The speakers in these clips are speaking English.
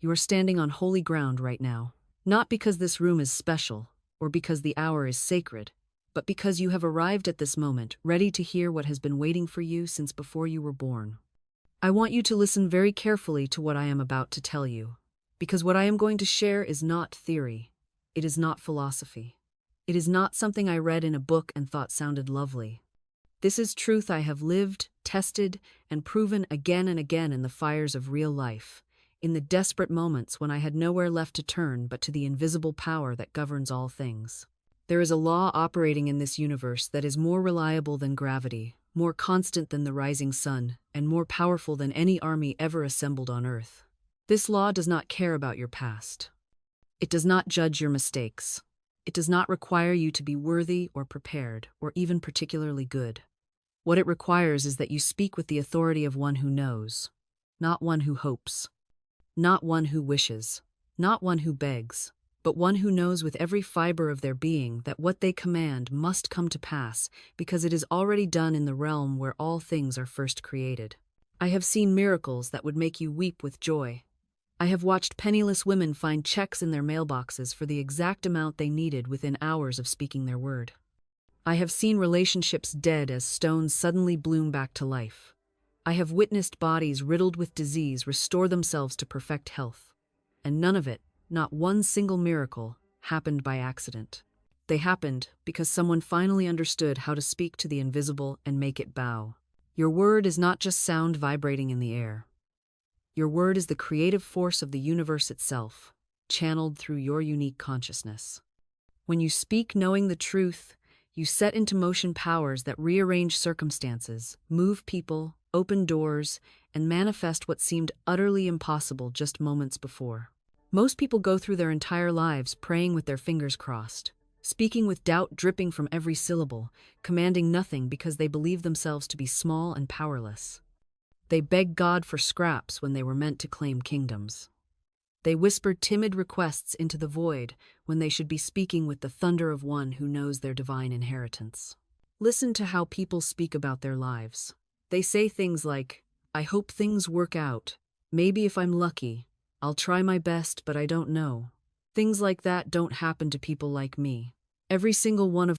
You are standing on holy ground right now. Not because this room is special, or because the hour is sacred, but because you have arrived at this moment, ready to hear what has been waiting for you since before you were born. I want you to listen very carefully to what I am about to tell you, because what I am going to share is not theory. It is not philosophy. It is not something I read in a book and thought sounded lovely. This is truth I have lived, tested, and proven again and again in the fires of real life, in the desperate moments when I had nowhere left to turn but to the invisible power that governs all things. There is a law operating in this universe that is more reliable than gravity, more constant than the rising sun, and more powerful than any army ever assembled on Earth. This law does not care about your past. It does not judge your mistakes. It does not require you to be worthy or prepared, or even particularly good. What it requires is that you speak with the authority of one who knows, not one who hopes, not one who wishes, not one who begs, but one who knows with every fiber of their being that what they command must come to pass because it is already done in the realm where all things are first created. I have seen miracles that would make you weep with joy. I have watched penniless women find checks in their mailboxes for the exact amount they needed within hours of speaking their word. I have seen relationships dead as stones suddenly bloom back to life. I have witnessed bodies riddled with disease restore themselves to perfect health. And none of it, not one single miracle, happened by accident. They happened because someone finally understood how to speak to the invisible and make it bow. Your word is not just sound vibrating in the air. Your word is the creative force of the universe itself, channeled through your unique consciousness. When you speak knowing the truth, you set into motion powers that rearrange circumstances, move people, open doors, and manifest what seemed utterly impossible just moments before. Most people go through their entire lives praying with their fingers crossed, speaking with doubt dripping from every syllable, commanding nothing because they believe themselves to be small and powerless. They beg God for scraps when they were meant to claim kingdoms. They whispered timid requests into the void when they should be speaking with the thunder of one who knows their divine inheritance. Listen to how people speak about their lives. They say things like, "I hope things work out. Maybe if I'm lucky. I'll try my best, but I don't know." Things like that don't happen to people like me. Every single one of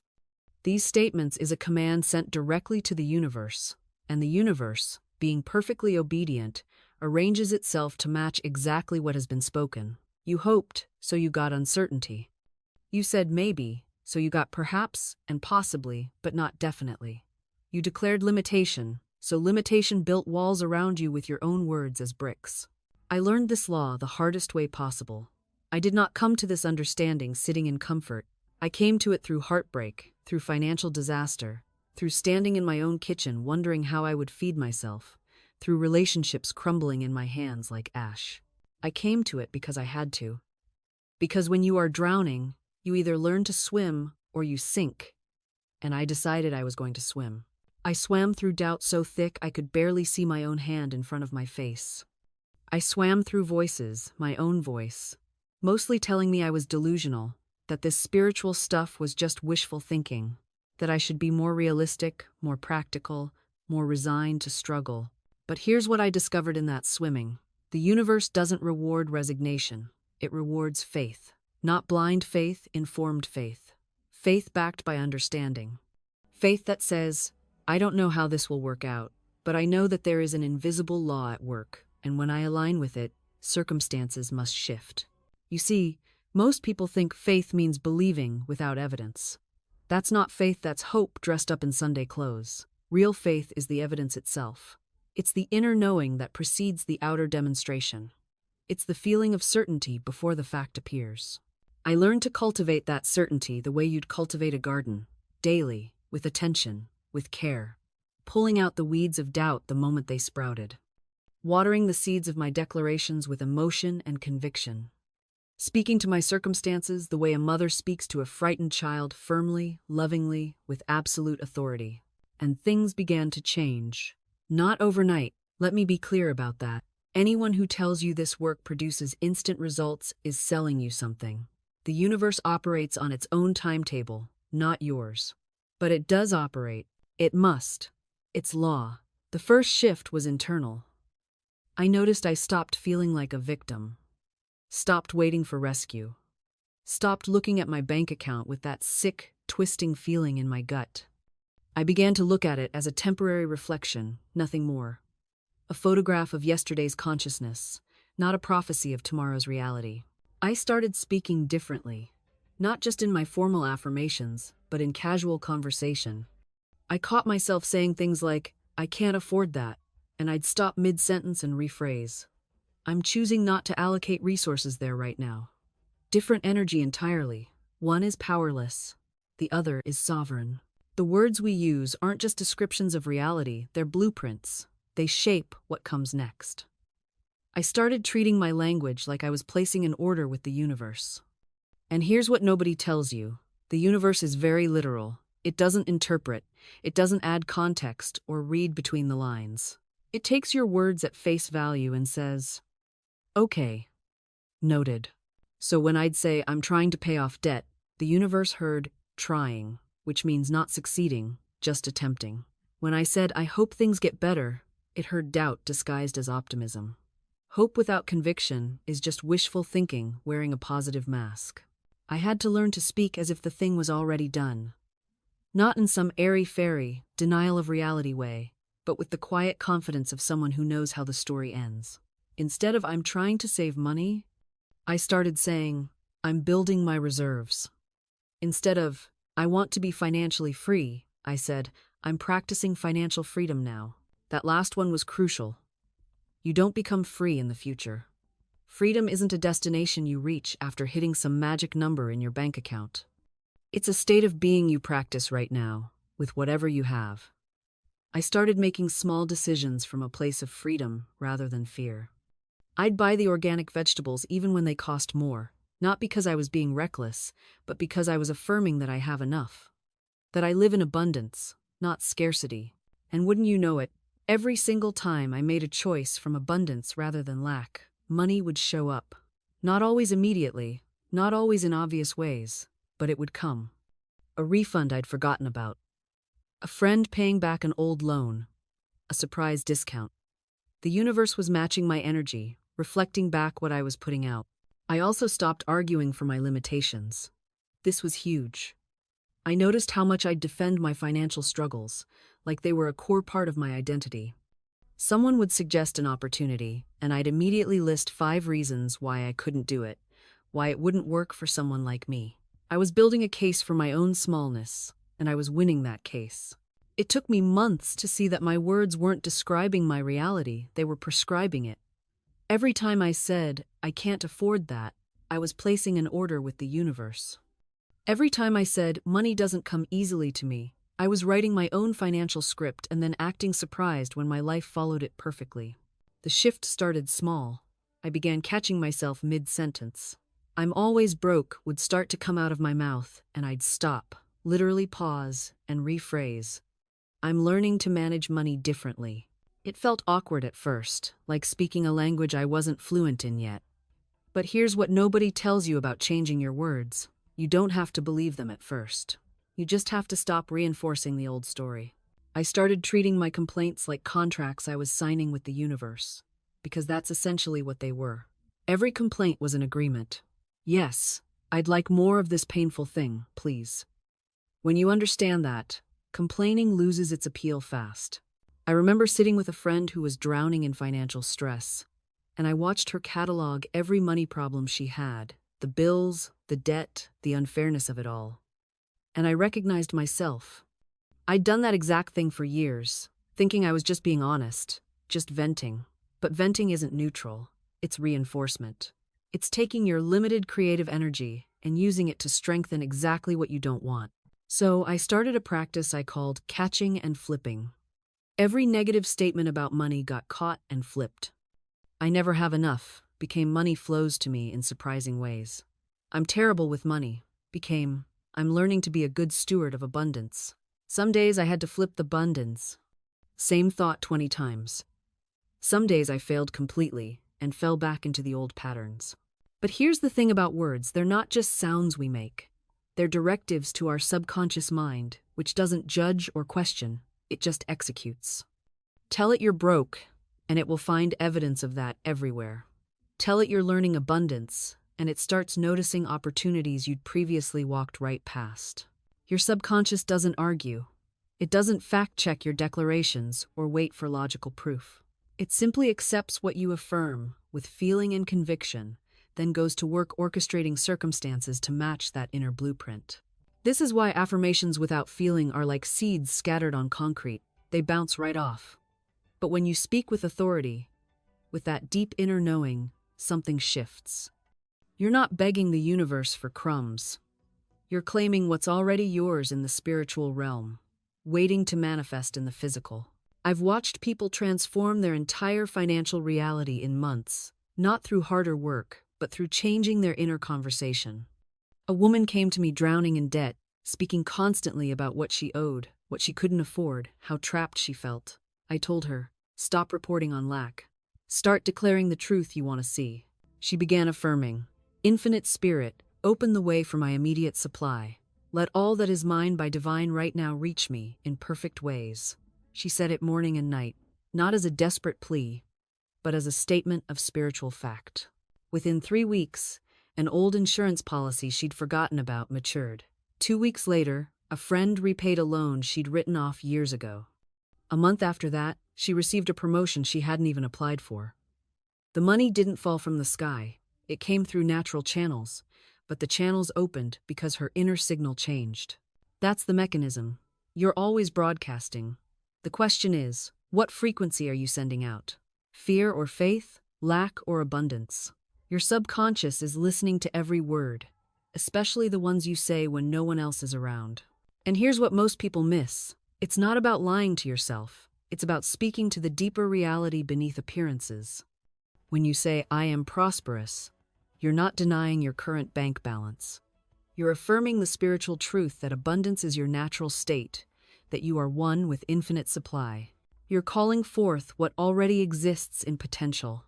these statements is a command sent directly to the universe, and the universe, being perfectly obedient, arranges itself to match exactly what has been spoken. You hoped, so you got uncertainty. You said maybe, so you got perhaps and possibly, but not definitely. You declared limitation, so limitation built walls around you with your own words as bricks. I learned this law the hardest way possible. I did not come to this understanding sitting in comfort. I came to it through heartbreak, through financial disaster, through standing in my own kitchen wondering how I would feed myself, through relationships crumbling in my hands like ash. I came to it because I had to. Because when you are drowning, you either learn to swim or you sink. And I decided I was going to swim. I swam through doubt so thick I could barely see my own hand in front of my face. I swam through voices, my own voice, mostly telling me I was delusional, that this spiritual stuff was just wishful thinking, that I should be more realistic, more practical, more resigned to struggle. But here's what I discovered in that swimming. The universe doesn't reward resignation. It rewards faith. Not blind faith, informed faith. Faith backed by understanding. Faith that says, I don't know how this will work out, but I know that there is an invisible law at work, and when I align with it, circumstances must shift. You see, most people think faith means believing without evidence. That's not faith, that's hope dressed up in Sunday clothes. Real faith is the evidence itself. It's the inner knowing that precedes the outer demonstration. It's the feeling of certainty before the fact appears. I learned to cultivate that certainty the way you'd cultivate a garden, daily, with attention, with care, pulling out the weeds of doubt the moment they sprouted, watering the seeds of my declarations with emotion and conviction, speaking to my circumstances the way a mother speaks to a frightened child, firmly, lovingly, with absolute authority. And things began to change. Not overnight, let me be clear about that. Anyone who tells you this work produces instant results is selling you something. The universe operates on its own timetable, not yours. But it does operate. It must. It's law. The first shift was internal. I noticed I stopped feeling like a victim. Stopped waiting for rescue. Stopped looking at my bank account with that sick, twisting feeling in my gut. I began to look at it as a temporary reflection, nothing more. A photograph of yesterday's consciousness, not a prophecy of tomorrow's reality. I started speaking differently, not just in my formal affirmations, but in casual conversation. I caught myself saying things like, "I can't afford that," and I'd stop mid-sentence and rephrase. "I'm choosing not to allocate resources there right now." Different energy entirely. One is powerless. The other is sovereign. The words we use aren't just descriptions of reality, they're blueprints. They shape what comes next. I started treating my language like I was placing an order with the universe. And here's what nobody tells you. The universe is very literal. It doesn't interpret. It doesn't add context or read between the lines. It takes your words at face value and says, "Okay, noted." So when I'd say, "I'm trying to pay off debt," the universe heard trying, which means not succeeding, just attempting. When I said, "I hope things get better," it heard doubt disguised as optimism. Hope without conviction is just wishful thinking wearing a positive mask. I had to learn to speak as if the thing was already done. Not in some airy-fairy, denial of reality way, but with the quiet confidence of someone who knows how the story ends. Instead of "I'm trying to save money," I started saying, "I'm building my reserves." Instead of "I want to be financially free," I said, "I'm practicing financial freedom now." That last one was crucial. You don't become free in the future. Freedom isn't a destination you reach after hitting some magic number in your bank account. It's a state of being you practice right now, with whatever you have. I started making small decisions from a place of freedom rather than fear. I'd buy the organic vegetables even when they cost more, not because I was being reckless, but because I was affirming that I have enough. That I live in abundance, not scarcity. And wouldn't you know it, every single time I made a choice from abundance rather than lack, money would show up. Not always immediately, not always in obvious ways, but it would come. A refund I'd forgotten about. A friend paying back an old loan. A surprise discount. The universe was matching my energy, reflecting back what I was putting out. I also stopped arguing for my limitations. This was huge. I noticed how much I'd defend my financial struggles, like they were a core part of my identity. Someone would suggest an opportunity, and I'd immediately list 5 reasons why I couldn't do it, why it wouldn't work for someone like me. I was building a case for my own smallness, and I was winning that case. It took me months to see that my words weren't describing my reality, they were prescribing it. Every time I said, "I can't afford that," I was placing an order with the universe. Every time I said, "Money doesn't come easily to me," I was writing my own financial script and then acting surprised when my life followed it perfectly. The shift started small. I began catching myself mid-sentence. "I'm always broke" would start to come out of my mouth, and I'd stop, literally pause, and rephrase. "I'm learning to manage money differently." It felt awkward at first, like speaking a language I wasn't fluent in yet. But here's what nobody tells you about changing your words. You don't have to believe them at first. You just have to stop reinforcing the old story. I started treating my complaints like contracts I was signing with the universe, because that's essentially what they were. Every complaint was an agreement. "Yes, I'd like more of this painful thing, please." When you understand that, complaining loses its appeal fast. I remember sitting with a friend who was drowning in financial stress, and I watched her catalog every money problem she had, the bills, the debt, the unfairness of it all. And I recognized myself. I'd done that exact thing for years, thinking I was just being honest, just venting. But venting isn't neutral, it's reinforcement. It's taking your limited creative energy and using it to strengthen exactly what you don't want. So I started a practice I called catching and flipping. Every negative statement about money got caught and flipped. "I never have enough" became "money flows to me in surprising ways." "I'm terrible with money" became "I'm learning to be a good steward of abundance." Some days I had to flip the abundance. Same thought 20 times. Some days I failed completely and fell back into the old patterns. But here's the thing about words, they're not just sounds we make. They're directives to our subconscious mind, which doesn't judge or question, it just executes. Tell it you're broke, and it will find evidence of that everywhere. Tell it you're learning abundance, and it starts noticing opportunities you'd previously walked right past. Your subconscious doesn't argue. It doesn't fact-check your declarations or wait for logical proof. It simply accepts what you affirm with feeling and conviction, then goes to work orchestrating circumstances to match that inner blueprint. This is why affirmations without feeling are like seeds scattered on concrete. They bounce right off. But when you speak with authority, with that deep inner knowing, something shifts. You're not begging the universe for crumbs. You're claiming what's already yours in the spiritual realm, waiting to manifest in the physical. I've watched people transform their entire financial reality in months, not through harder work, but through changing their inner conversation. A woman came to me drowning in debt, speaking constantly about what she owed, what she couldn't afford, how trapped she felt. I told her, stop reporting on lack. Start declaring the truth you want to see. She began affirming, Infinite Spirit, open the way for my immediate supply. Let all that is mine by divine right now reach me in perfect ways. She said it morning and night, not as a desperate plea, but as a statement of spiritual fact. Within 3 weeks, an old insurance policy she'd forgotten about matured. 2 weeks later, a friend repaid a loan she'd written off years ago. A month after that, she received a promotion she hadn't even applied for. The money didn't fall from the sky. It came through natural channels, but the channels opened because her inner signal changed. That's the mechanism. You're always broadcasting. The question is, what frequency are you sending out? Fear or faith? Lack or abundance? Your subconscious is listening to every word, especially the ones you say when no one else is around. And here's what most people miss. It's not about lying to yourself. It's about speaking to the deeper reality beneath appearances. When you say, I am prosperous, you're not denying your current bank balance. You're affirming the spiritual truth that abundance is your natural state, that you are one with infinite supply. You're calling forth what already exists in potential.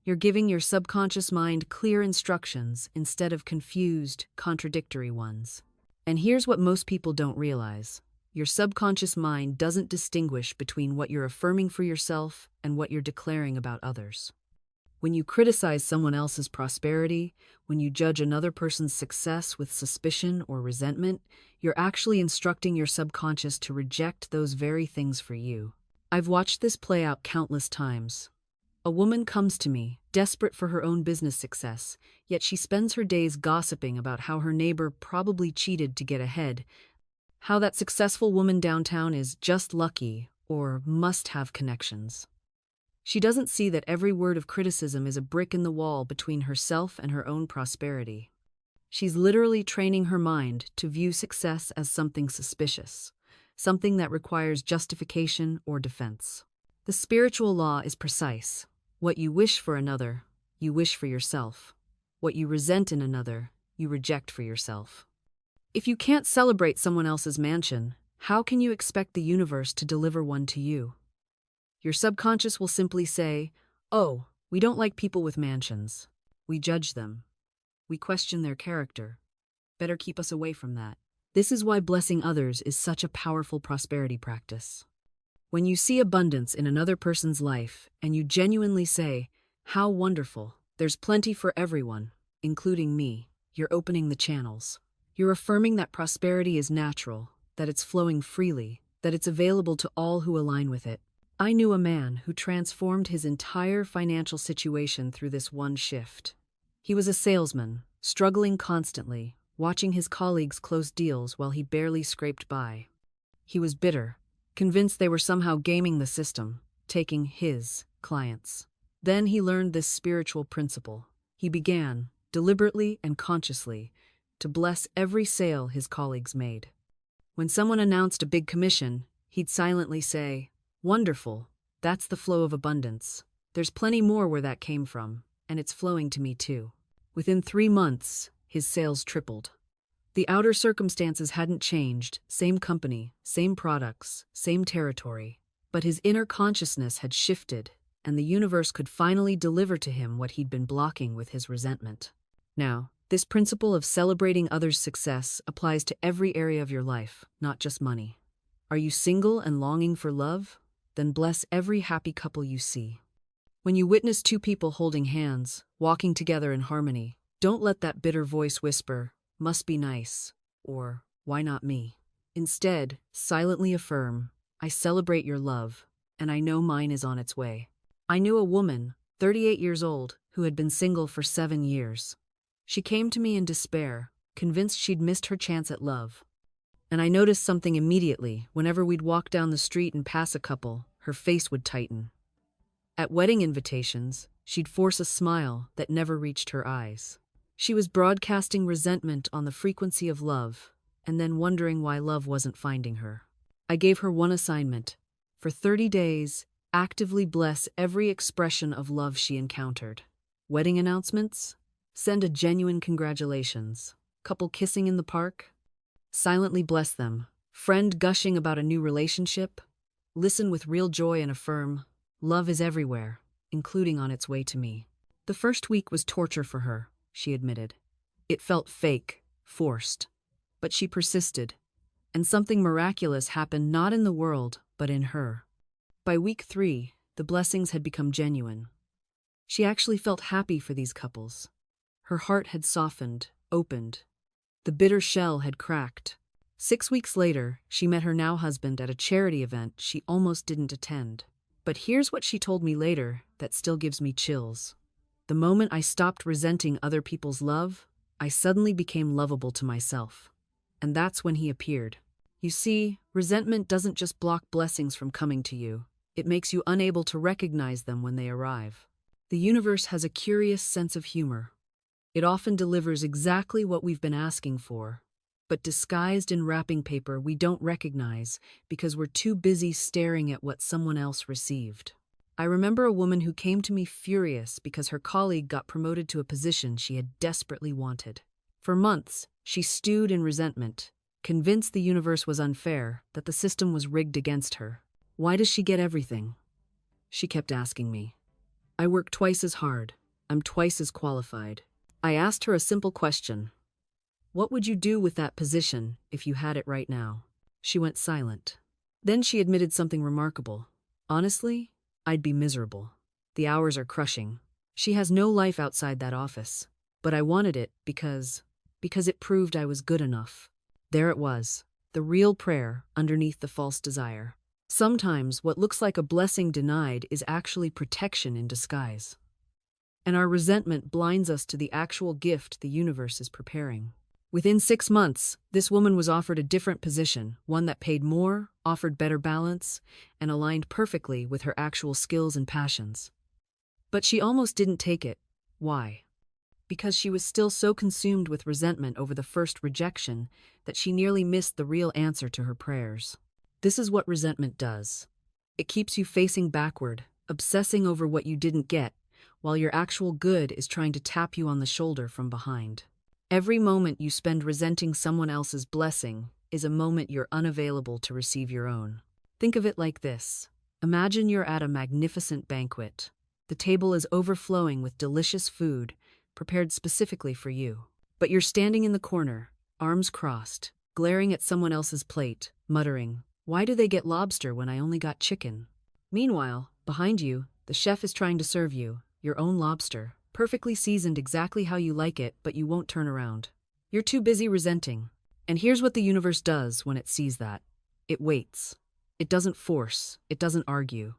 You're giving your subconscious mind clear instructions instead of confused, contradictory ones. And here's what most people don't realize. Your subconscious mind doesn't distinguish between what you're affirming for yourself and what you're declaring about others. When you criticize someone else's prosperity, when you judge another person's success with suspicion or resentment, you're actually instructing your subconscious to reject those very things for you. I've watched this play out countless times. A woman comes to me, desperate for her own business success, yet she spends her days gossiping about how her neighbor probably cheated to get ahead, how that successful woman downtown is just lucky or must have connections. She doesn't see that every word of criticism is a brick in the wall between herself and her own prosperity. She's literally training her mind to view success as something suspicious, something that requires justification or defense. The spiritual law is precise. What you wish for another, you wish for yourself. What you resent in another, you reject for yourself. If you can't celebrate someone else's mansion, how can you expect the universe to deliver one to you? Your subconscious will simply say, oh, we don't like people with mansions. We judge them. We question their character. Better keep us away from that. This is why blessing others is such a powerful prosperity practice. When you see abundance in another person's life and you genuinely say, how wonderful, there's plenty for everyone, including me, you're opening the channels. You're affirming that prosperity is natural, that it's flowing freely, that it's available to all who align with it. I knew a man who transformed his entire financial situation through this one shift. He was a salesman, struggling constantly, watching his colleagues close deals while he barely scraped by. He was bitter, convinced they were somehow gaming the system, taking his clients. Then he learned this spiritual principle. He began, deliberately and consciously, to bless every sale his colleagues made. When someone announced a big commission, he'd silently say, wonderful, that's the flow of abundance. There's plenty more where that came from, and it's flowing to me too. Within 3 months, his sales tripled. The outer circumstances hadn't changed, same company, same products, same territory, but his inner consciousness had shifted, and the universe could finally deliver to him what he'd been blocking with his resentment. Now, this principle of celebrating others' success applies to every area of your life, not just money. Are you single and longing for love? Then bless every happy couple you see. When you witness two people holding hands, walking together in harmony, don't let that bitter voice whisper, "Must be nice," or "Why not me?" Instead, silently affirm, "I celebrate your love, and I know mine is on its way." I knew a woman, 38 years old, who had been single for 7 years. She came to me in despair, convinced she'd missed her chance at love. And I noticed something immediately. Whenever we'd walk down the street and pass a couple, her face would tighten. At wedding invitations, she'd force a smile that never reached her eyes. She was broadcasting resentment on the frequency of love, and then wondering why love wasn't finding her. I gave her one assignment. For 30 days, actively bless every expression of love she encountered. Wedding announcements? Send a genuine congratulations. Couple kissing in the park? Silently bless them. Friend gushing about a new relationship? Listen with real joy and affirm, "Love is everywhere, including on its way to me." The first week was torture for her, she admitted. It felt fake, forced. But she persisted, and something miraculous happened not in the world, but in her. By week 3, the blessings had become genuine. She actually felt happy for these couples. Her heart had softened, opened. The bitter shell had cracked. 6 weeks later, she met her now husband at a charity event she almost didn't attend. But here's what she told me later that still gives me chills. The moment I stopped resenting other people's love, I suddenly became lovable to myself. And that's when he appeared. You see, resentment doesn't just block blessings from coming to you. It makes you unable to recognize them when they arrive. The universe has a curious sense of humor. It often delivers exactly what we've been asking for, but disguised in wrapping paper we don't recognize because we're too busy staring at what someone else received. I remember a woman who came to me furious because her colleague got promoted to a position she had desperately wanted. For months, she stewed in resentment, convinced the universe was unfair, that the system was rigged against her. "Why does she get everything?" she kept asking me. "I work twice as hard. I'm twice as qualified." I asked her a simple question. "What would you do with that position if you had it right now?" She went silent. Then she admitted something remarkable. "Honestly, I'd be miserable. The hours are crushing. She has no life outside that office. But I wanted it because it proved I was good enough." There it was, the real prayer underneath the false desire. Sometimes what looks like a blessing denied is actually protection in disguise. And our resentment blinds us to the actual gift the universe is preparing. Within 6 months, this woman was offered a different position, one that paid more, offered better balance, and aligned perfectly with her actual skills and passions. But she almost didn't take it. Why? Because she was still so consumed with resentment over the first rejection that she nearly missed the real answer to her prayers. This is what resentment does. It keeps you facing backward, obsessing over what you didn't get, while your actual good is trying to tap you on the shoulder from behind. Every moment you spend resenting someone else's blessing is a moment you're unavailable to receive your own. Think of it like this. Imagine you're at a magnificent banquet. The table is overflowing with delicious food, prepared specifically for you. But you're standing in the corner, arms crossed, glaring at someone else's plate, muttering, "Why do they get lobster when I only got chicken?" Meanwhile, behind you, the chef is trying to serve you your own lobster, perfectly seasoned exactly how you like it, but you won't turn around. You're too busy resenting. And here's what the universe does when it sees that. It waits. It doesn't force. It doesn't argue.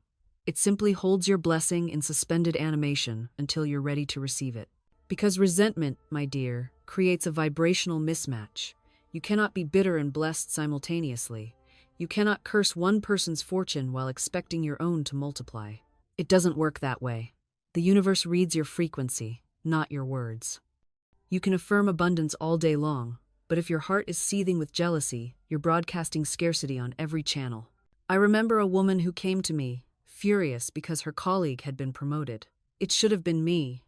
It simply holds your blessing in suspended animation until you're ready to receive it. Because resentment, my dear, creates a vibrational mismatch. You cannot be bitter and blessed simultaneously. You cannot curse one person's fortune while expecting your own to multiply. It doesn't work that way. The universe reads your frequency, not your words. You can affirm abundance all day long, but if your heart is seething with jealousy, you're broadcasting scarcity on every channel. I remember a woman who came to me, furious because her colleague had been promoted. "It should have been me,"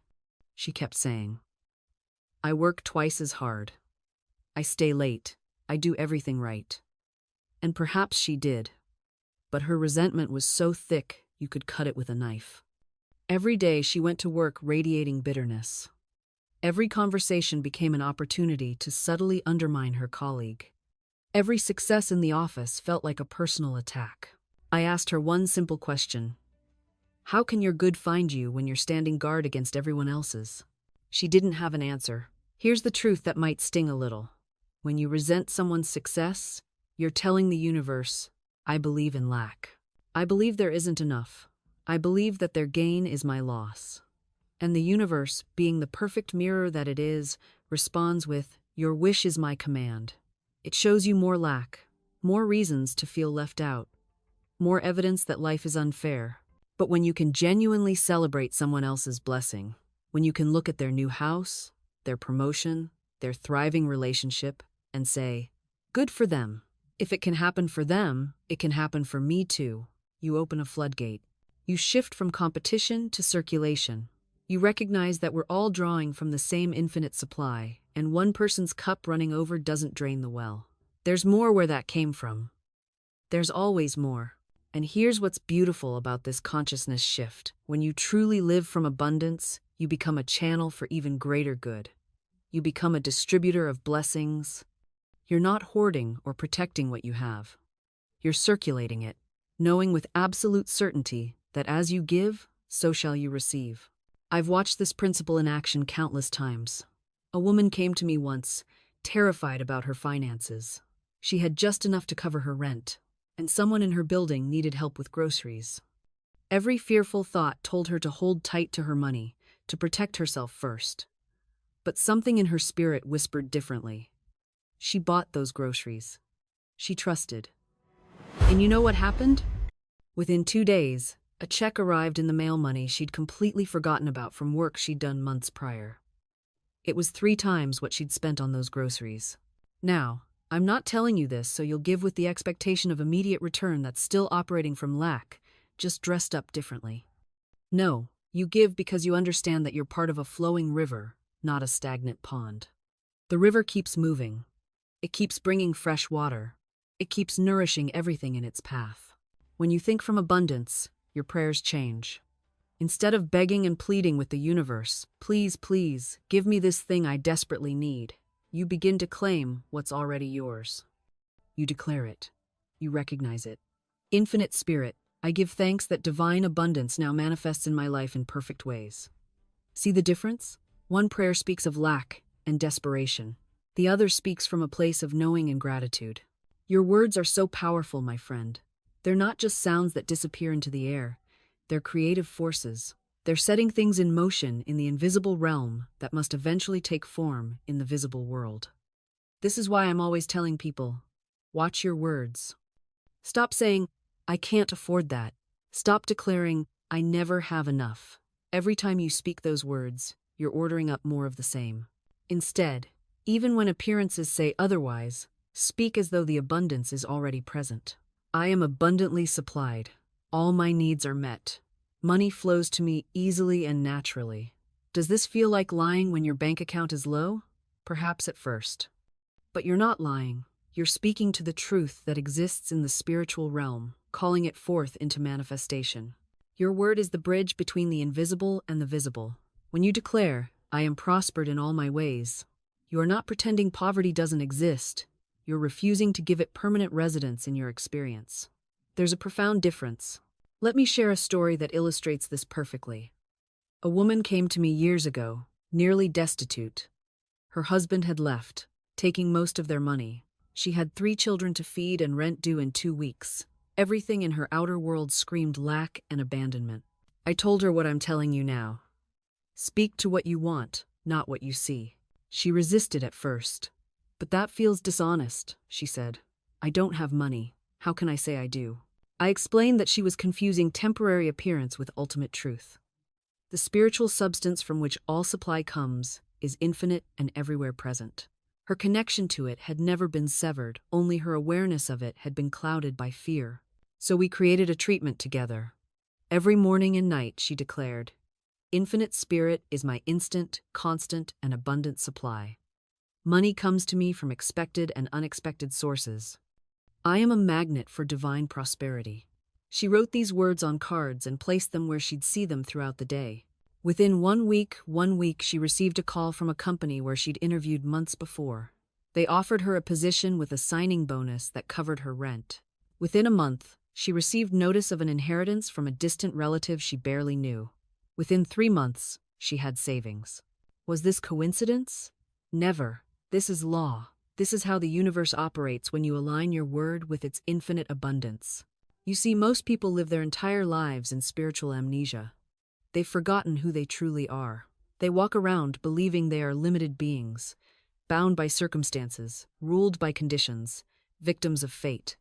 she kept saying. "I work twice as hard. I stay late. I do everything right." And perhaps she did. But her resentment was so thick you could cut it with a knife. Every day she went to work radiating bitterness. Every conversation became an opportunity to subtly undermine her colleague. Every success in the office felt like a personal attack. I asked her one simple question. How can your good find you when you're standing guard against everyone else's? She didn't have an answer. Here's the truth that might sting a little. When you resent someone's success, you're telling the universe, I believe in lack. I believe there isn't enough. I believe that their gain is my loss. And the universe, being the perfect mirror that it is, responds with, your wish is my command. It shows you more lack, more reasons to feel left out, more evidence that life is unfair. But when you can genuinely celebrate someone else's blessing, when you can look at their new house, their promotion, their thriving relationship, and say, good for them. If it can happen for them, it can happen for me too. You open a floodgate. You shift from competition to circulation. You recognize that we're all drawing from the same infinite supply, and one person's cup running over doesn't drain the well. There's more where that came from. There's always more. And here's what's beautiful about this consciousness shift. When you truly live from abundance, you become a channel for even greater good. You become a distributor of blessings. You're not hoarding or protecting what you have. You're circulating it, knowing with absolute certainty that as you give, so shall you receive. I've watched this principle in action countless times. A woman came to me once, terrified about her finances. She had just enough to cover her rent, and someone in her building needed help with groceries. Every fearful thought told her to hold tight to her money, to protect herself first. But something in her spirit whispered differently. She bought those groceries. She trusted. And you know what happened? Within 2 days, a check arrived in the mail, money she'd completely forgotten about from work she'd done months prior. It was 3 times what she'd spent on those groceries. Now, I'm not telling you this so you'll give with the expectation of immediate return that's still operating from lack, just dressed up differently. No, you give because you understand that you're part of a flowing river, not a stagnant pond. The river keeps moving. It keeps bringing fresh water. It keeps nourishing everything in its path. When you think from abundance, your prayers change. Instead of begging and pleading with the universe, please, please, give me this thing I desperately need, you begin to claim what's already yours. You declare it. You recognize it. Infinite Spirit, I give thanks that divine abundance now manifests in my life in perfect ways. See the difference? One prayer speaks of lack and desperation. The other speaks from a place of knowing and gratitude. Your words are so powerful, my friend. They're not just sounds that disappear into the air. They're creative forces. They're setting things in motion in the invisible realm that must eventually take form in the visible world. This is why I'm always telling people, watch your words. Stop saying, I can't afford that. Stop declaring, I never have enough. Every time you speak those words, you're ordering up more of the same. Instead, even when appearances say otherwise, speak as though the abundance is already present. I am abundantly supplied. All my needs are met. Money flows to me easily and naturally. Does this feel like lying when your bank account is low? Perhaps at first. But you're not lying. You're speaking to the truth that exists in the spiritual realm, calling it forth into manifestation. Your word is the bridge between the invisible and the visible. When you declare, I am prospered in all my ways, you are not pretending poverty doesn't exist. You're refusing to give it permanent residence in your experience. There's a profound difference. Let me share a story that illustrates this perfectly. A woman came to me years ago, nearly destitute. Her husband had left, taking most of their money. She had 3 children to feed and rent due in 2 weeks. Everything in her outer world screamed lack and abandonment. I told her what I'm telling you now. Speak to what you want, not what you see. She resisted at first. But that feels dishonest, she said. I don't have money. How can I say I do? I explained that she was confusing temporary appearance with ultimate truth. The spiritual substance from which all supply comes is infinite and everywhere present. Her connection to it had never been severed, only her awareness of it had been clouded by fear. So we created a treatment together. Every morning and night, she declared, Infinite Spirit is my instant, constant, and abundant supply. Money comes to me from expected and unexpected sources. I am a magnet for divine prosperity. She wrote these words on cards and placed them where she'd see them throughout the day. Within 1 week, she received a call from a company where she'd interviewed months before. They offered her a position with a signing bonus that covered her rent. Within a month, She received notice of an inheritance from a distant relative she barely knew. Within 3 months, she had savings. Was this coincidence? Never. This is law. This is how the universe operates when you align your word with its infinite abundance. You see, most people live their entire lives in spiritual amnesia. They've forgotten who they truly are. They walk around believing they are limited beings, bound by circumstances, ruled by conditions, victims of fate.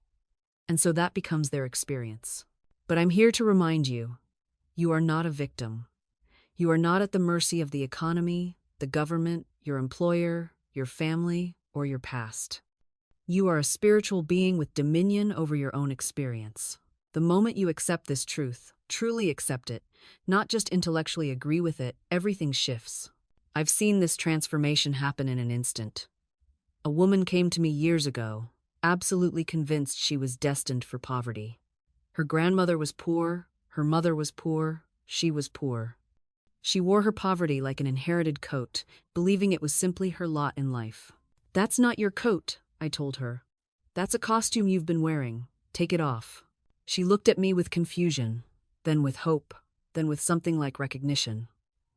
And so that becomes their experience. But I'm here to remind you, you are not a victim. You are not at the mercy of the economy, the government, your employer, your family, or your past. You are a spiritual being with dominion over your own experience. The moment you accept this truth, truly accept it, not just intellectually agree with it, everything shifts. I've seen this transformation happen in an instant. A woman came to me years ago, absolutely convinced she was destined for poverty. Her grandmother was poor, her mother was poor, she was poor. She wore her poverty like an inherited coat, believing it was simply her lot in life. "That's not your coat," I told her. "That's a costume you've been wearing. Take it off." She looked at me with confusion, then with hope, then with something like recognition.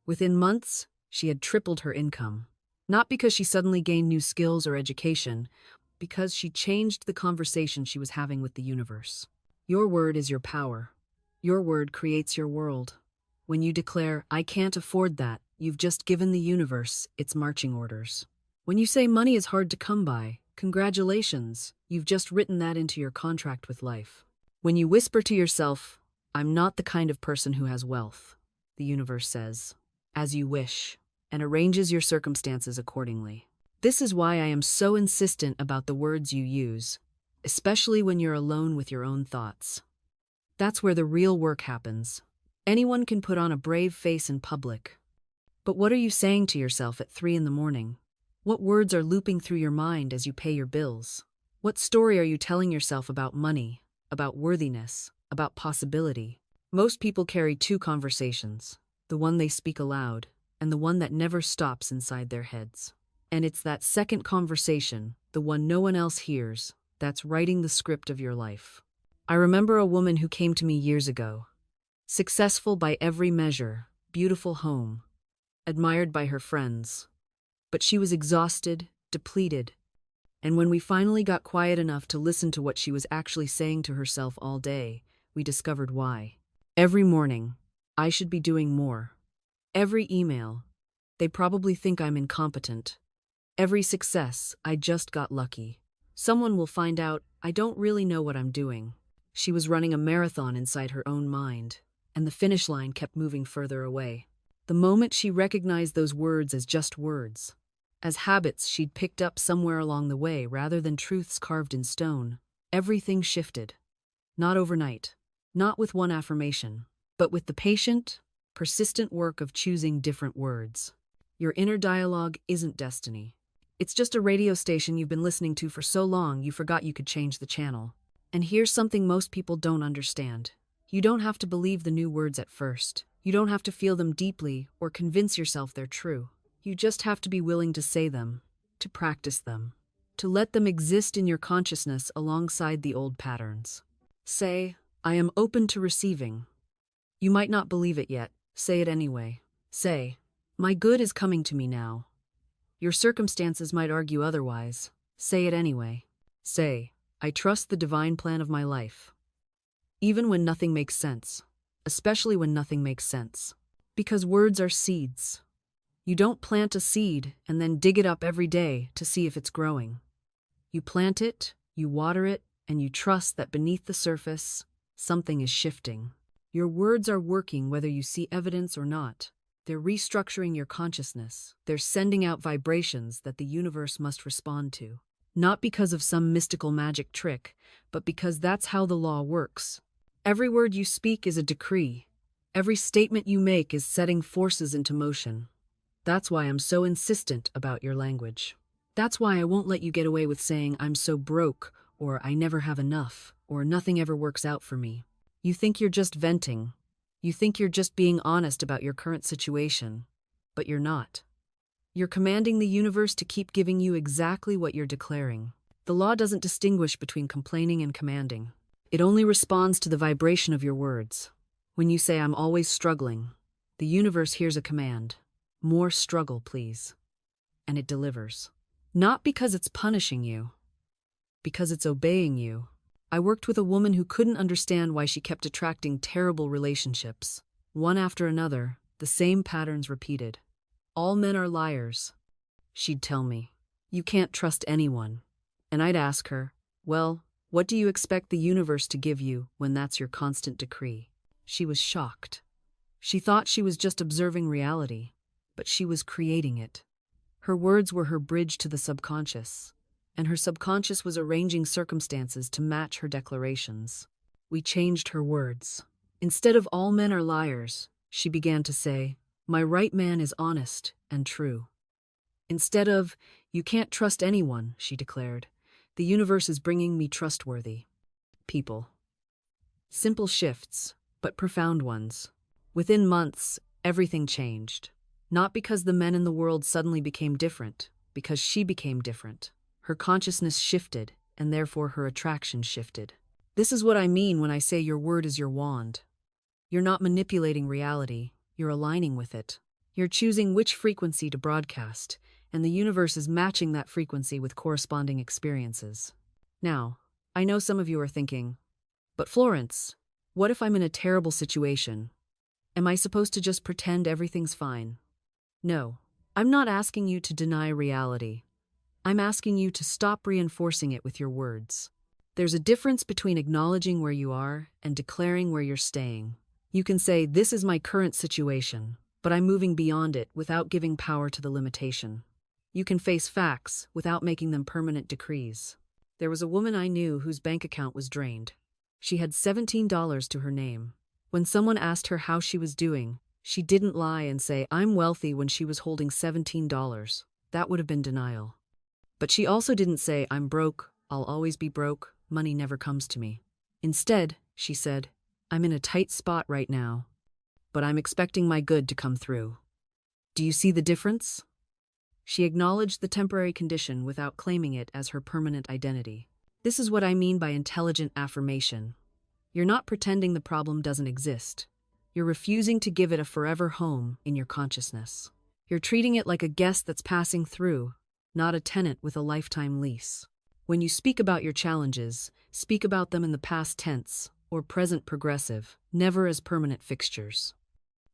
Within months, she had tripled her income. Not because she suddenly gained new skills or education, because she changed the conversation she was having with the universe. Your word is your power. Your word creates your world. When you declare, "I can't afford that," you've just given the universe its marching orders. When you say money is hard to come by, congratulations, you've just written that into your contract with life. When you whisper to yourself, "I'm not the kind of person who has wealth," the universe says, "as you wish," and arranges your circumstances accordingly. This is why I am so insistent about the words you use, especially when you're alone with your own thoughts. That's where the real work happens. Anyone can put on a brave face in public. But what are you saying to yourself at 3 a.m? What words are looping through your mind as you pay your bills? What story are you telling yourself about money, about worthiness, about possibility? Most people carry two conversations, the one they speak aloud, and the one that never stops inside their heads. And it's that second conversation, the one no one else hears, that's writing the script of your life. I remember a woman who came to me years ago. Successful by every measure, beautiful home, admired by her friends. But she was exhausted, depleted. And when we finally got quiet enough to listen to what she was actually saying to herself all day, we discovered why. Every morning, "I should be doing more." Every email, "They probably think I'm incompetent." Every success, "I just got lucky." Someone will find out, "I don't really know what I'm doing." She was running a marathon inside her own mind, and the finish line kept moving further away. The moment she recognized those words as just words, as habits she'd picked up somewhere along the way rather than truths carved in stone, everything shifted. Not overnight, not with one affirmation, but with the patient, persistent work of choosing different words. Your inner dialogue isn't destiny. It's just a radio station you've been listening to for so long you forgot you could change the channel. And here's something most people don't understand. You don't have to believe the new words at first. You don't have to feel them deeply or convince yourself they're true. You just have to be willing to say them, to practice them, to let them exist in your consciousness alongside the old patterns. Say, "I am open to receiving." You might not believe it yet. Say it anyway. Say, "My good is coming to me now." Your circumstances might argue otherwise. Say it anyway. Say, "I trust the divine plan of my life." Even when nothing makes sense. Especially when nothing makes sense. Because words are seeds. You don't plant a seed and then dig it up every day to see if it's growing. You plant it, you water it, and you trust that beneath the surface, something is shifting. Your words are working whether you see evidence or not. They're restructuring your consciousness. They're sending out vibrations that the universe must respond to. Not because of some mystical magic trick, but because that's how the law works. Every word you speak is a decree. Every statement you make is setting forces into motion. That's why I'm so insistent about your language. That's why I won't let you get away with saying "I'm so broke," or "I never have enough," or "nothing ever works out for me." You think you're just venting. You think you're just being honest about your current situation, but you're not. You're commanding the universe to keep giving you exactly what you're declaring. The law doesn't distinguish between complaining and commanding. It only responds to the vibration of your words. When you say, "I'm always struggling," the universe hears a command. More struggle, please. And it delivers. Not because it's punishing you, because it's obeying you. I worked with a woman who couldn't understand why she kept attracting terrible relationships. One after another, the same patterns repeated. "All men are liars," she'd tell me. "You can't trust anyone." And I'd ask her, "Well, what do you expect the universe to give you when that's your constant decree?" She was shocked. She thought she was just observing reality, but she was creating it. Her words were her bridge to the subconscious, and her subconscious was arranging circumstances to match her declarations. We changed her words. Instead of "all men are liars," she began to say, "My right man is honest and true." Instead of "you can't trust anyone," she declared, "the universe is bringing me trustworthy people." Simple shifts, but profound ones. Within months, everything changed. Not because the men in the world suddenly became different, because she became different. Her consciousness shifted, and therefore her attraction shifted. This is what I mean when I say your word is your wand. You're not manipulating reality, you're aligning with it. You're choosing which frequency to broadcast, and the universe is matching that frequency with corresponding experiences. Now, I know some of you are thinking, "But Florence, what if I'm in a terrible situation? Am I supposed to just pretend everything's fine?" No, I'm not asking you to deny reality. I'm asking you to stop reinforcing it with your words. There's a difference between acknowledging where you are and declaring where you're staying. You can say, "This is my current situation, but I'm moving beyond it without giving power to the limitation." You can face facts without making them permanent decrees. There was a woman I knew whose bank account was drained. She had $17 to her name. When someone asked her how she was doing, she didn't lie and say, "I'm wealthy," when she was holding $17. That would have been denial. But she also didn't say, "I'm broke, I'll always be broke, money never comes to me." Instead, she said, "I'm in a tight spot right now, but I'm expecting my good to come through." Do you see the difference? She acknowledged the temporary condition without claiming it as her permanent identity. This is what I mean by intelligent affirmation. You're not pretending the problem doesn't exist. You're refusing to give it a forever home in your consciousness. You're treating it like a guest that's passing through, not a tenant with a lifetime lease. When you speak about your challenges, speak about them in the past tense or present progressive, never as permanent fixtures.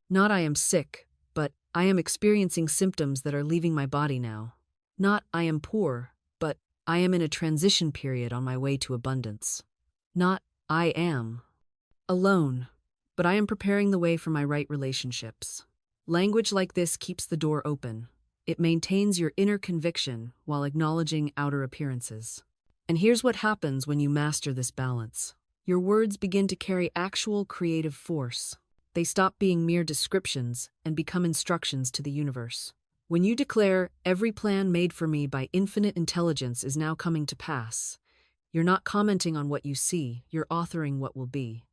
Not "I am sick," but "I am experiencing symptoms that are leaving my body now." Not "I am poor," but "I am in a transition period on my way to abundance." Not "I am alone," but "I am preparing the way for my right relationships." Language like this keeps the door open. It maintains your inner conviction while acknowledging outer appearances. And here's what happens when you master this balance. Your words begin to carry actual creative force. They stop being mere descriptions and become instructions to the universe. When you declare, "Every plan made for me by infinite intelligence is now coming to pass," you're not commenting on what you see, you're authoring what will be.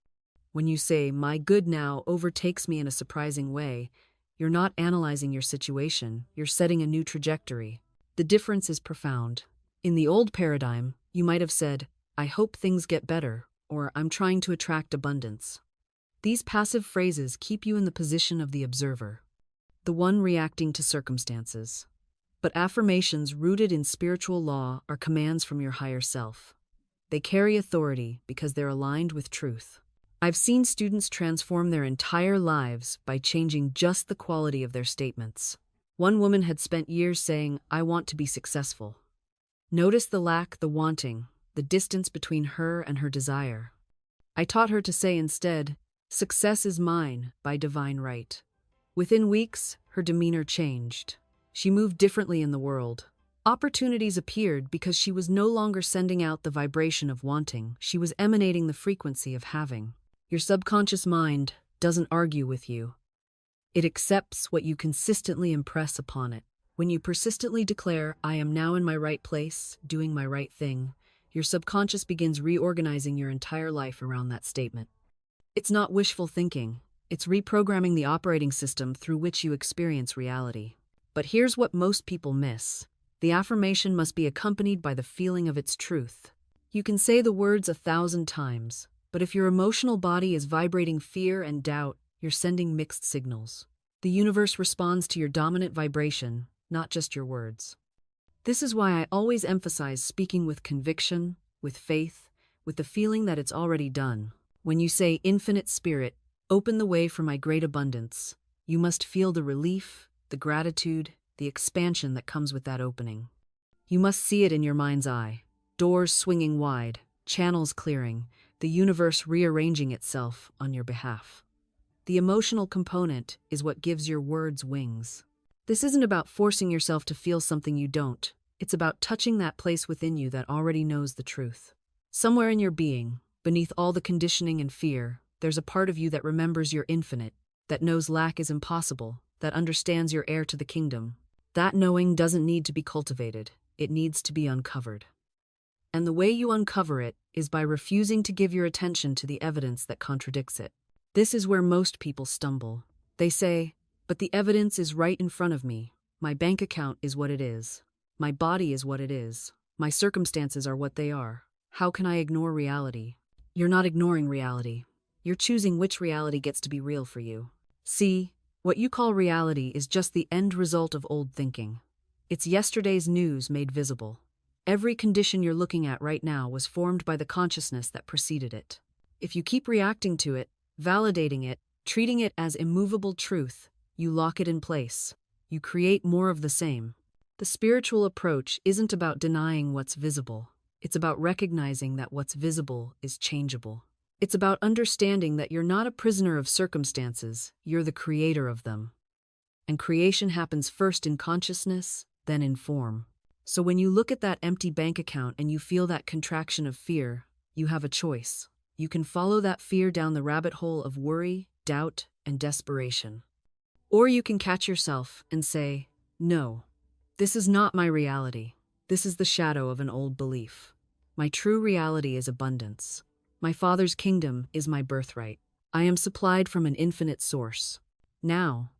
When you say, "My good now overtakes me in a surprising way," you're not analyzing your situation, you're setting a new trajectory. The difference is profound. In the old paradigm, you might have said, "I hope things get better," or "I'm trying to attract abundance." These passive phrases keep you in the position of the observer, the one reacting to circumstances. But affirmations rooted in spiritual law are commands from your higher self. They carry authority because they're aligned with truth. I've seen students transform their entire lives by changing just the quality of their statements. One woman had spent years saying, "I want to be successful." Notice the lack, the wanting, the distance between her and her desire. I taught her to say instead, "Success is mine by divine right." Within weeks, her demeanor changed. She moved differently in the world. Opportunities appeared because she was no longer sending out the vibration of wanting, she was emanating the frequency of having. Your subconscious mind doesn't argue with you. It accepts what you consistently impress upon it. When you persistently declare, "I am now in my right place, doing my right thing," your subconscious begins reorganizing your entire life around that statement. It's not wishful thinking. It's reprogramming the operating system through which you experience reality. But here's what most people miss. The affirmation must be accompanied by the feeling of its truth. You can say the words 1,000 times, But if your emotional body is vibrating fear and doubt, you're sending mixed signals. The universe responds to your dominant vibration, not just your words. This is why I always emphasize speaking with conviction, with faith, with the feeling that it's already done. When you say, "Infinite Spirit, open the way for my great abundance," you must feel the relief, the gratitude, the expansion that comes with that opening. You must see it in your mind's eye. Doors swinging wide, channels clearing, the universe rearranging itself on your behalf. The emotional component is what gives your words wings. This isn't about forcing yourself to feel something you don't. It's about touching that place within you that already knows the truth. Somewhere in your being, beneath all the conditioning and fear, there's a part of you that remembers you're infinite, that knows lack is impossible, that understands you're heir to the kingdom. That knowing doesn't need to be cultivated. It needs to be uncovered. And the way you uncover it is by refusing to give your attention to the evidence that contradicts it. This is where most people stumble. They say, "But the evidence is right in front of me. My bank account is what it is. My body is what it is. My circumstances are what they are. How can I ignore reality?" You're not ignoring reality. You're choosing which reality gets to be real for you. See, what you call reality is just the end result of old thinking. It's yesterday's news made visible. Every condition you're looking at right now was formed by the consciousness that preceded it. If you keep reacting to it, validating it, treating it as immovable truth, you lock it in place. You create more of the same. The spiritual approach isn't about denying what's visible. It's about recognizing that what's visible is changeable. It's about understanding that you're not a prisoner of circumstances, you're the creator of them. And creation happens first in consciousness, then in form. So when you look at that empty bank account and you feel that contraction of fear, you have a choice. You can follow that fear down the rabbit hole of worry, doubt, and desperation. Or you can catch yourself and say, "No, this is not my reality. This is the shadow of an old belief. My true reality is abundance. My Father's kingdom is my birthright. I am supplied from an infinite source." Now,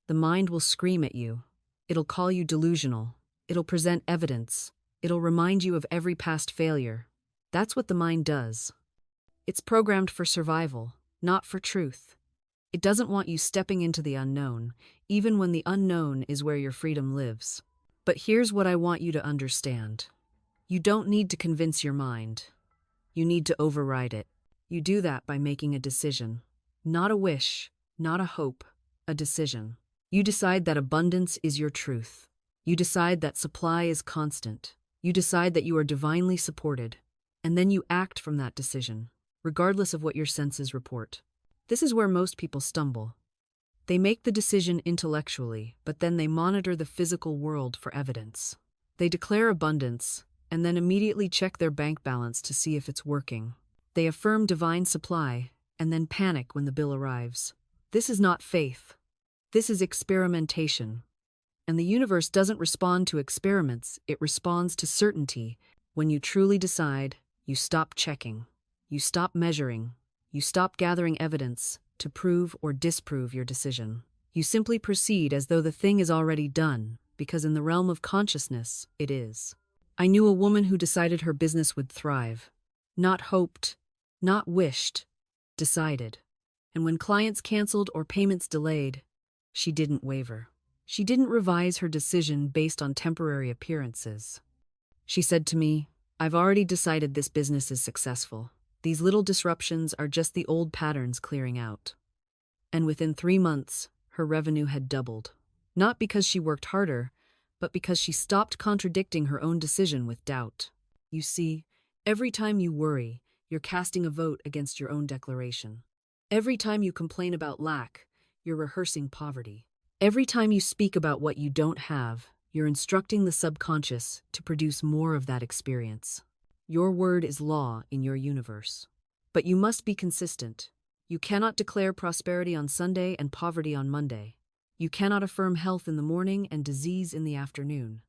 the mind will scream at you. It'll call you delusional. It'll present evidence. It'll remind you of every past failure. That's what the mind does. It's programmed for survival, not for truth. It doesn't want you stepping into the unknown, even when the unknown is where your freedom lives. But here's what I want you to understand. You don't need to convince your mind. You need to override it. You do that by making a decision. Not a wish, not a hope, a decision. You decide that abundance is your truth. You decide that supply is constant. You decide that you are divinely supported. And then you act from that decision, regardless of what your senses report. This is where most people stumble. They make the decision intellectually, but then they monitor the physical world for evidence. They declare abundance, and then immediately check their bank balance to see if it's working. They affirm divine supply, and then panic when the bill arrives. This is not faith. This is experimentation. And the universe doesn't respond to experiments, it responds to certainty. When you truly decide, you stop checking. You stop measuring. You stop gathering evidence to prove or disprove your decision. You simply proceed as though the thing is already done, because in the realm of consciousness, it is. I knew a woman who decided her business would thrive. Not hoped, not wished, decided. And when clients canceled or payments delayed, she didn't waver. She didn't revise her decision based on temporary appearances. She said to me, "I've already decided this business is successful. These little disruptions are just the old patterns clearing out." And within 3 months, her revenue had doubled. Not because she worked harder, but because she stopped contradicting her own decision with doubt. You see, every time you worry, you're casting a vote against your own declaration. Every time you complain about lack, you're rehearsing poverty. Every time you speak about what you don't have, you're instructing the subconscious to produce more of that experience. Your word is law in your universe. But you must be consistent. You cannot declare prosperity on Sunday and poverty on Monday. You cannot affirm health in the morning and disease in the afternoon.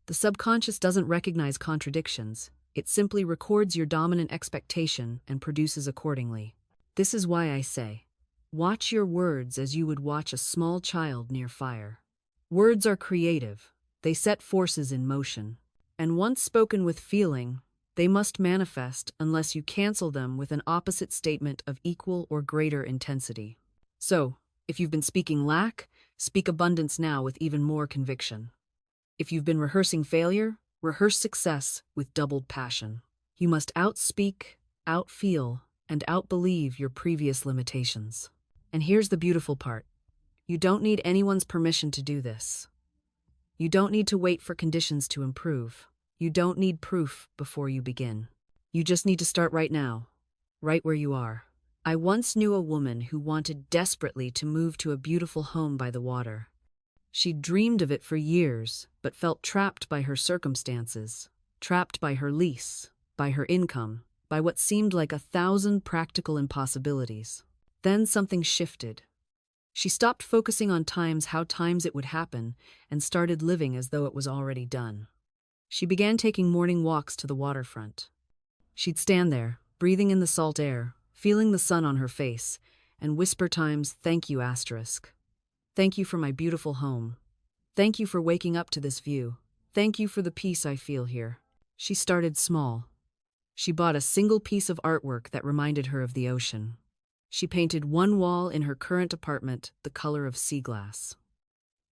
The subconscious doesn't recognize contradictions. It simply records your dominant expectation and produces accordingly. This is why I say, watch your words as you would watch a small child near fire. Words are creative. They set forces in motion. And once spoken with feeling, They must manifest unless you cancel them with an opposite statement of equal or greater intensity. So, if you've been speaking lack, speak abundance now with even more conviction. If you've been rehearsing failure, rehearse success with doubled passion. You must outspeak, outfeel, and outbelieve your previous limitations. And here's the beautiful part. You don't need anyone's permission to do this. You don't need to wait for conditions to improve. You don't need proof before you begin. You just need to start right now, right where you are. I once knew a woman who wanted desperately to move to a beautiful home by the water. She'd dreamed of it for years, but felt trapped by her circumstances, trapped by her lease, by her income, by what seemed like 1,000 practical impossibilities. Then something shifted. She stopped focusing on how times it would happen, and started living as though it was already done. She began taking morning walks to the waterfront. She'd stand there, breathing in the salt air, feeling the sun on her face, and whisper times, "Thank you, asterisk. Thank you for my beautiful home. Thank you for waking up to this view. Thank you for the peace I feel here." She started small. She bought a single piece of artwork that reminded her of the ocean. She painted one wall in her current apartment the color of sea glass.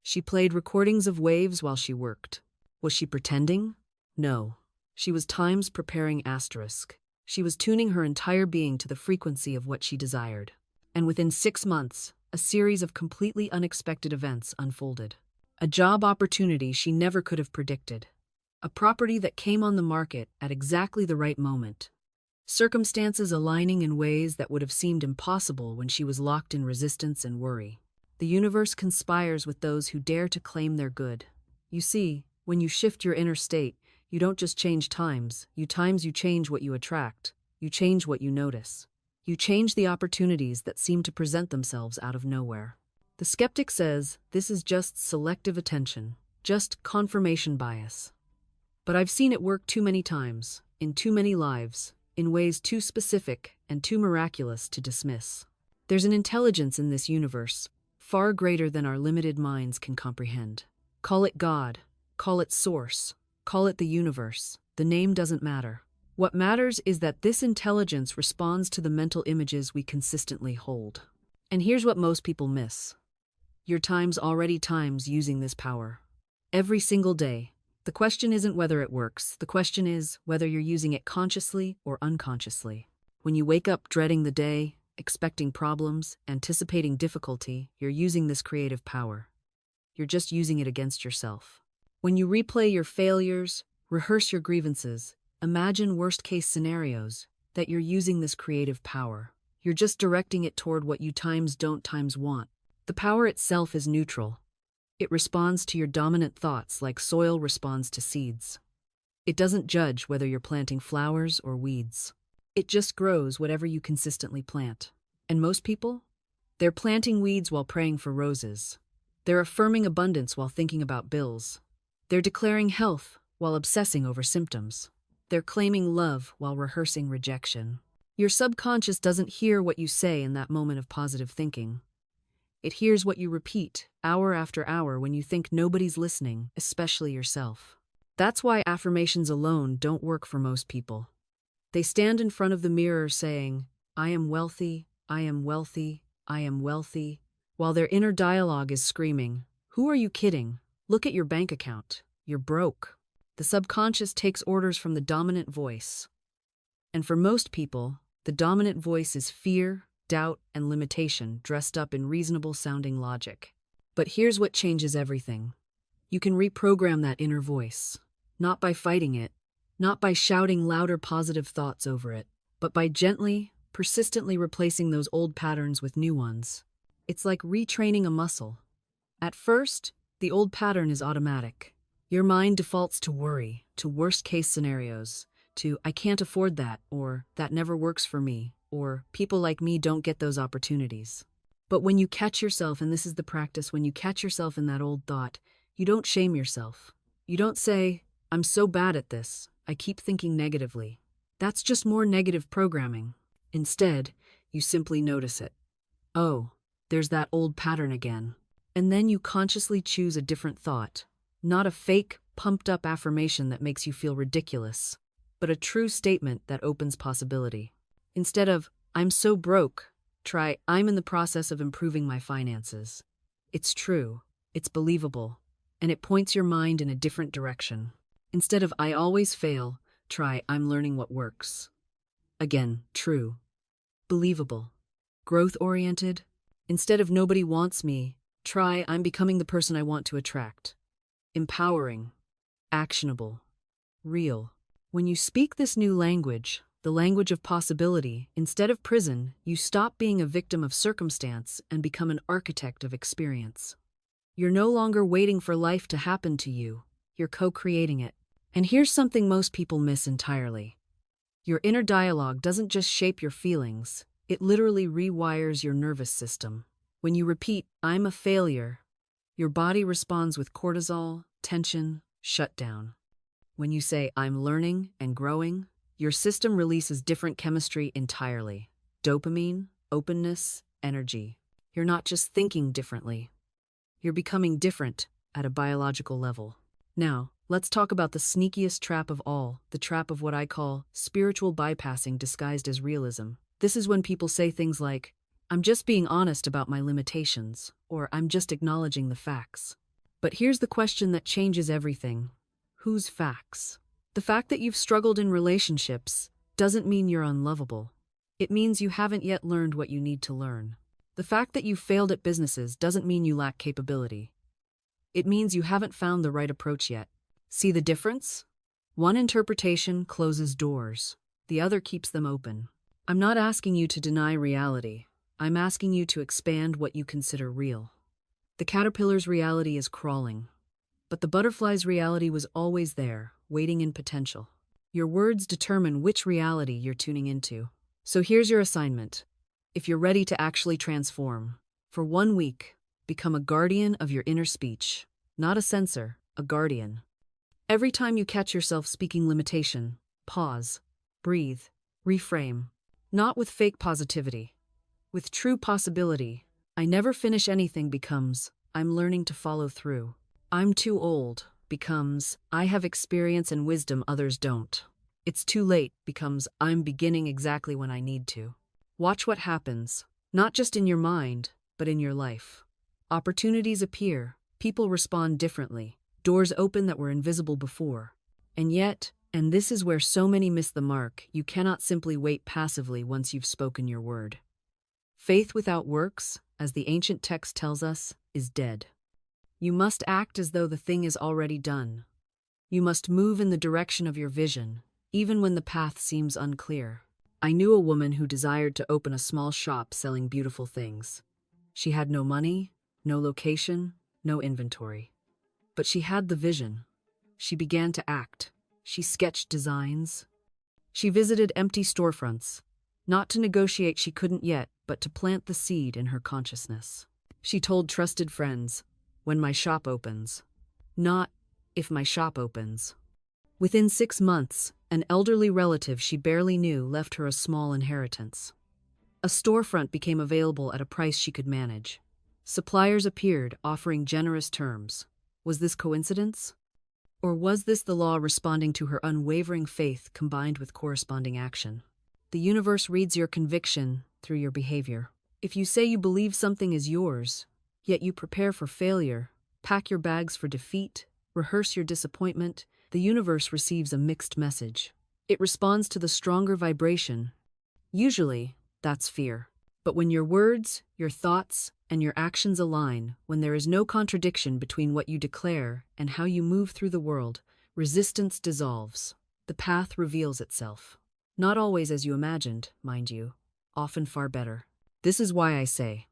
She played recordings of waves while she worked. Was she pretending? No. She was times preparing asterisk. She was tuning her entire being to the frequency of what she desired. And within 6 months, a series of completely unexpected events unfolded. A job opportunity she never could have predicted. A property that came on the market at exactly the right moment. Circumstances aligning in ways that would have seemed impossible when she was locked in resistance and worry. The universe conspires with those who dare to claim their good. You see, when you shift your inner state, you don't just change times, you change what you attract, you change what you notice. You change the opportunities that seem to present themselves out of nowhere. The skeptic says this is just selective attention, just confirmation bias. But I've seen it work too many times, in too many lives, in ways too specific and too miraculous to dismiss. There's an intelligence in this universe, far greater than our limited minds can comprehend. Call it God, call it Source, call it the universe. The name doesn't matter. What matters is that this intelligence responds to the mental images we consistently hold. And here's what most people miss. Your time's already times using this power. Every single day. The question isn't whether it works. The question is whether you're using it consciously or unconsciously. When you wake up dreading the day, expecting problems, anticipating difficulty, you're using this creative power. You're just using it against yourself. When you replay your failures, rehearse your grievances, imagine worst-case scenarios, that you're using this creative power. You're just directing it toward what you don't want. The power itself is neutral. It responds to your dominant thoughts like soil responds to seeds. It doesn't judge whether you're planting flowers or weeds. It just grows whatever you consistently plant. And most people? They're planting weeds while praying for roses. They're affirming abundance while thinking about bills. They're declaring health while obsessing over symptoms. They're claiming love while rehearsing rejection. Your subconscious doesn't hear what you say in that moment of positive thinking. It hears what you repeat, hour after hour, when you think nobody's listening, especially yourself. That's why affirmations alone don't work for most people. They stand in front of the mirror saying, "I am wealthy, I am wealthy, I am wealthy," while their inner dialogue is screaming, "Who are you kidding? Look at your bank account. You're broke." The subconscious takes orders from the dominant voice. And for most people, the dominant voice is fear, doubt, and limitation dressed up in reasonable-sounding logic. But here's what changes everything. You can reprogram that inner voice, not by fighting it, not by shouting louder positive thoughts over it, but by gently, persistently replacing those old patterns with new ones. It's like retraining a muscle. At first, the old pattern is automatic. Your mind defaults to worry, to worst-case scenarios, to "I can't afford that," or "that never works for me," or "people like me don't get those opportunities." But when you catch yourself, and this is the practice, when you catch yourself in that old thought, you don't shame yourself. You don't say, "I'm so bad at this, I keep thinking negatively." That's just more negative programming. Instead, you simply notice it. Oh, there's that old pattern again. And then you consciously choose a different thought. Not a fake, pumped-up affirmation that makes you feel ridiculous, but a true statement that opens possibility. Instead of, I'm so broke, try, I'm in the process of improving my finances. It's true, it's believable, and it points your mind in a different direction. Instead of, I always fail, try, I'm learning what works. Again, true, believable, growth-oriented. Instead of, nobody wants me, try, I'm becoming the person I want to attract. Empowering, actionable, real. When you speak this new language, the language of possibility, instead of prison, you stop being a victim of circumstance and become an architect of experience. You're no longer waiting for life to happen to you, you're co-creating it. And here's something most people miss entirely. Your inner dialogue doesn't just shape your feelings, it literally rewires your nervous system. When you repeat, I'm a failure, your body responds with cortisol, tension, shutdown. When you say, I'm learning and growing, your system releases different chemistry entirely. Dopamine, openness, energy. You're not just thinking differently. You're becoming different at a biological level. Now, let's talk about the sneakiest trap of all, the trap of what I call spiritual bypassing disguised as realism. This is when people say things like, I'm just being honest about my limitations, or I'm just acknowledging the facts. But here's the question that changes everything. Whose facts? The fact that you've struggled in relationships doesn't mean you're unlovable. It means you haven't yet learned what you need to learn. The fact that you've failed at businesses doesn't mean you lack capability. It means you haven't found the right approach yet. See the difference? One interpretation closes doors. The other keeps them open. I'm not asking you to deny reality. I'm asking you to expand what you consider real. The caterpillar's reality is crawling, but the butterfly's reality was always there, waiting in potential. Your words determine which reality you're tuning into. So here's your assignment. If you're ready to actually transform, for 1 week, become a guardian of your inner speech. Not a censor, a guardian. Every time you catch yourself speaking limitation, pause, breathe, reframe. Not with fake positivity. With true possibility. I never finish anything becomes, I'm learning to follow through. I'm too old becomes, I have experience and wisdom others don't. It's too late becomes, I'm beginning exactly when I need to. Watch what happens, not just in your mind, but in your life. Opportunities appear, people respond differently, doors open that were invisible before. And yet, and this is where so many miss the mark, you cannot simply wait passively once you've spoken your word. Faith without works, as the ancient text tells us, is dead. You must act as though the thing is already done. You must move in the direction of your vision, even when the path seems unclear. I knew a woman who desired to open a small shop selling beautiful things. She had no money, no location, no inventory. But she had the vision. She began to act. She sketched designs. She visited empty storefronts, not to negotiate she couldn't yet, but to plant the seed in her consciousness. She told trusted friends, when my shop opens. Not, if my shop opens. Within 6 months, an elderly relative she barely knew left her a small inheritance. A storefront became available at a price she could manage. Suppliers appeared, offering generous terms. Was this coincidence? Or was this the law responding to her unwavering faith combined with corresponding action? The universe reads your conviction through your behavior. If you say you believe something is yours, yet you prepare for failure, pack your bags for defeat, rehearse your disappointment, the universe receives a mixed message. It responds to the stronger vibration. Usually, that's fear. But when your words, your thoughts, and your actions align, when there is no contradiction between what you declare and how you move through the world, resistance dissolves. The path reveals itself. Not always as you imagined, mind you, often far better. This is why I say,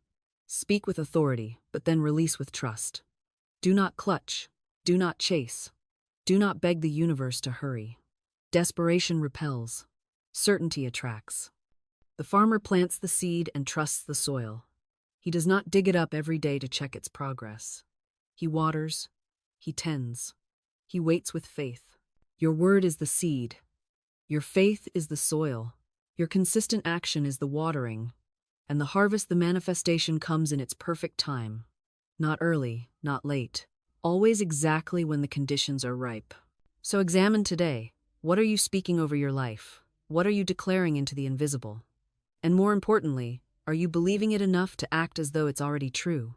speak with authority, but then release with trust. Do not clutch. Do not chase. Do not beg the universe to hurry. Desperation repels. Certainty attracts. The farmer plants the seed and trusts the soil. He does not dig it up every day to check its progress. He waters. He tends. He waits with faith. Your word is the seed. Your faith is the soil. Your consistent action is the watering. And the harvest, the manifestation, comes in its perfect time. Not early, not late. Always exactly when the conditions are ripe. So examine today. What are you speaking over your life? What are you declaring into the invisible? And more importantly, are you believing it enough to act as though it's already true?